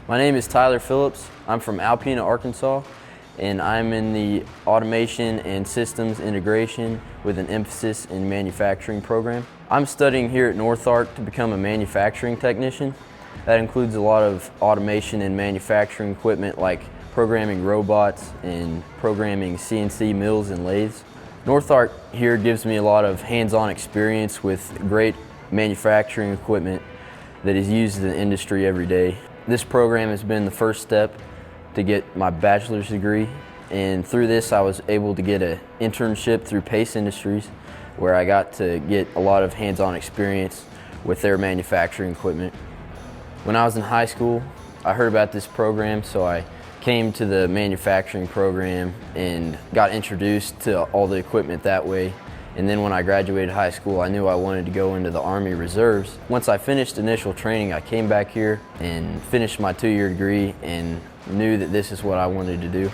My name is Tyler Phillips. I'm from Alpena, Arkansas, and I'm in the Automation and Systems Integration with an emphasis in manufacturing program. I'm studying here at North Ark to become a manufacturing technician. That includes a lot of automation and manufacturing equipment like programming robots and programming CNC mills and lathes. North Ark here gives me a lot of hands-on experience with great manufacturing equipment that is used in the industry every day. This program has been the first step to get my bachelor's degree, and through this I was able to get an internship through Pace Industries where I got to get a lot of hands-on experience with their manufacturing equipment. When I was in high school, I heard about this program, so I came to the manufacturing program and got introduced to all the equipment that way. And then when I graduated high school, I knew I wanted to go into the Army Reserves. Once I finished initial training, I came back here and finished my 2-year degree and knew that this is what I wanted to do.